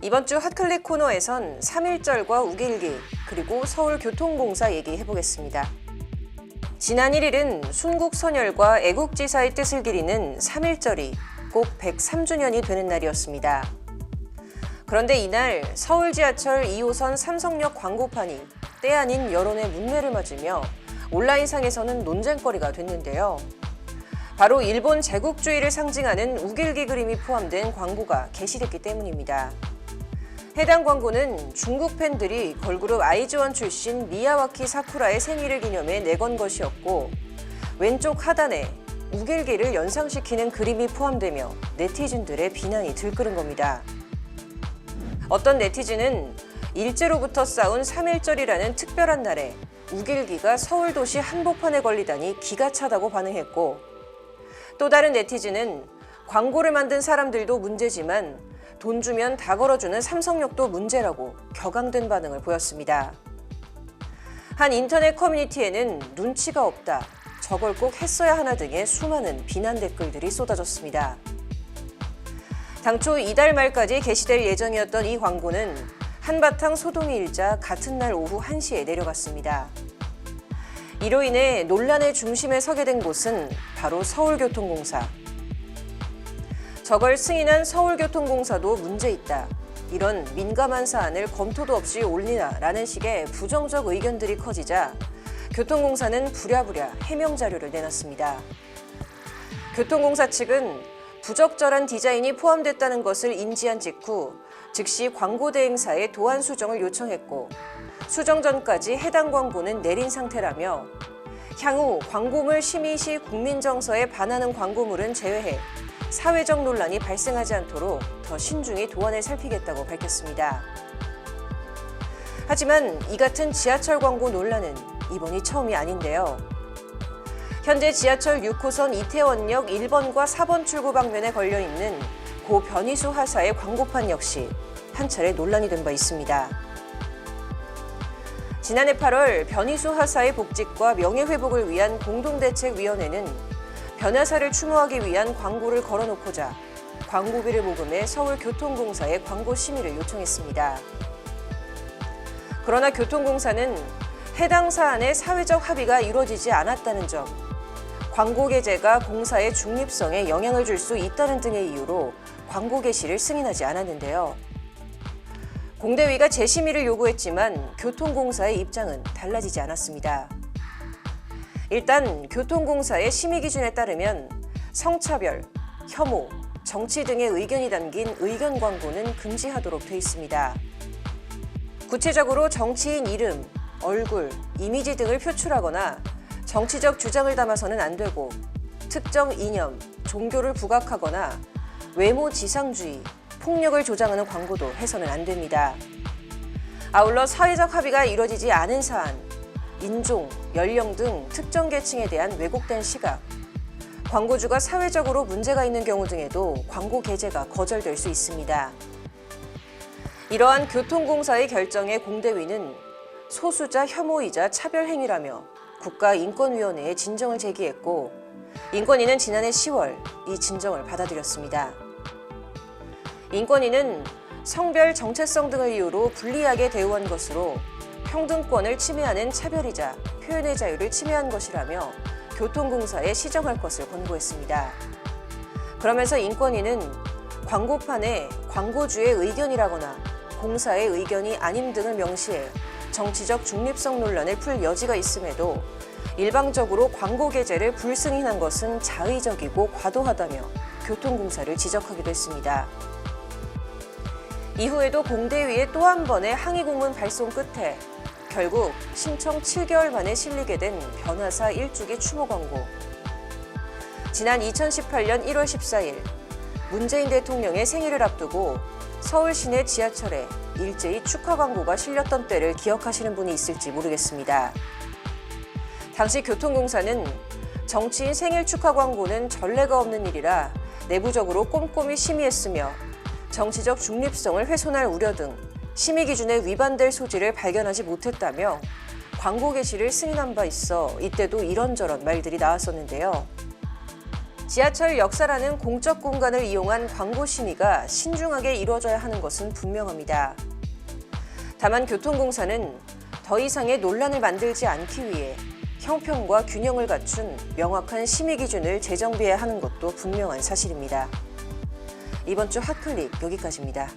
이번 주 핫클릭 코너에선 3.1절과 우길기, 그리고 서울교통공사 얘기해보겠습니다. 지난 1일은 순국선열과 애국지사의 뜻을 기리는 3.1절이 꼭 103주년이 되는 날이었습니다. 그런데 이날 서울 지하철 2호선 삼성역 광고판이 때 아닌 여론의 문매를 맞으며 온라인상에서는 논쟁거리가 됐는데요. 바로 일본 제국주의를 상징하는 우길기 그림이 포함된 광고가 게시됐기 때문입니다. 해당 광고는 중국 팬들이 걸그룹 아이즈원 출신 미야와키 사쿠라의 생일을 기념해 내건 것이었고, 왼쪽 하단에 우길기를 연상시키는 그림이 포함되며 네티즌들의 비난이 들끓은 겁니다. 어떤 네티즌은 일제로부터 싸운 3.1절이라는 특별한 날에 우길기가 서울도시 한복판에 걸리다니 기가 차다고 반응했고, 또 다른 네티즌은 광고를 만든 사람들도 문제지만 돈 주면 다 걸어주는 삼성역도 문제라고 격앙된 반응을 보였습니다. 한 인터넷 커뮤니티에는 눈치가 없다, 저걸 꼭 했어야 하나 등의 수많은 비난 댓글들이 쏟아졌습니다. 당초 이달 말까지 게시될 예정이었던 이 광고는 한바탕 소동이 일자 같은 날 오후 1시에 내려갔습니다. 이로 인해 논란의 중심에 서게 된 곳은 바로 서울교통공사. 저걸 승인한 서울교통공사도 문제 있다, 이런 민감한 사안을 검토도 없이 올리나라는 식의 부정적 의견들이 커지자 교통공사는 부랴부랴 해명 자료를 내놨습니다. 교통공사 측은 부적절한 디자인이 포함됐다는 것을 인지한 직후 즉시 광고 대행사에 도안 수정을 요청했고, 수정 전까지 해당 광고는 내린 상태라며 향후 광고물 심의 시 국민 정서에 반하는 광고물은 제외해 사회적 논란이 발생하지 않도록 더 신중히 도안을 살피겠다고 밝혔습니다. 하지만 이 같은 지하철 광고 논란은 이번이 처음이 아닌데요. 현재 지하철 6호선 이태원역 1번과 4번 출구 방면에 걸려있는 고 변희수 하사의 광고판 역시 한 차례 논란이 된 바 있습니다. 지난해 8월 변희수 하사의 복직과 명예회복을 위한 공동대책위원회는 변 하사를 추모하기 위한 광고를 걸어놓고자 광고비를 모금해 서울교통공사에 광고 심의를 요청했습니다. 그러나 교통공사는 해당 사안에 사회적 합의가 이루어지지 않았다는 점, 광고 게재가 공사의 중립성에 영향을 줄 수 있다는 등의 이유로 광고 게시를 승인하지 않았는데요. 공대위가 재심의를 요구했지만 교통공사의 입장은 달라지지 않았습니다. 일단 교통공사의 심의 기준에 따르면 성차별, 혐오, 정치 등의 의견이 담긴 의견 광고는 금지하도록 돼 있습니다. 구체적으로 정치인 이름, 얼굴, 이미지 등을 표출하거나 정치적 주장을 담아서는 안 되고, 특정 이념, 종교를 부각하거나 외모 지상주의, 폭력을 조장하는 광고도 해서는 안 됩니다. 아울러 사회적 합의가 이루어지지 않은 사안, 인종, 연령 등 특정 계층에 대한 왜곡된 시각, 광고주가 사회적으로 문제가 있는 경우 등에도 광고 게재가 거절될 수 있습니다. 이러한 교통공사의 결정에 공대위는 소수자 혐오이자 차별 행위라며 국가인권위원회에 진정을 제기했고, 인권위는 지난해 10월 이 진정을 받아들였습니다. 인권위는 성별 정체성 등을 이유로 불리하게 대우한 것으로 평등권을 침해하는 차별이자 표현의 자유를 침해한 것이라며 교통공사에 시정할 것을 권고했습니다. 그러면서 인권위는 광고판에 광고주의 의견이라거나 공사의 의견이 아님 등을 명시해 정치적 중립성 논란을 풀 여지가 있음에도 일방적으로 광고 게재를 불승인한 것은 자의적이고 과도하다며 교통공사를 지적하기도 했습니다. 이후에도 공대위에 또 한 번의 항의 공문 발송 끝에 결국 신청 7개월 만에 실리게 된 변하사 일주기 추모 광고. 지난 2018년 1월 14일 문재인 대통령의 생일을 앞두고 서울 시내 지하철에 일제히 축하 광고가 실렸던 때를 기억하시는 분이 있을지 모르겠습니다. 당시 교통공사는 정치인 생일 축하 광고는 전례가 없는 일이라 내부적으로 꼼꼼히 심의했으며 정치적 중립성을 훼손할 우려 등 심의 기준에 위반될 소지를 발견하지 못했다며 광고 게시를 승인한 바 있어 이때도 이런저런 말들이 나왔었는데요. 지하철 역사라는 공적 공간을 이용한 광고 심의가 신중하게 이루어져야 하는 것은 분명합니다. 다만 교통공사는 더 이상의 논란을 만들지 않기 위해 형평과 균형을 갖춘 명확한 심의 기준을 재정비해야 하는 것도 분명한 사실입니다. 이번 주 핫클릭 여기까지입니다.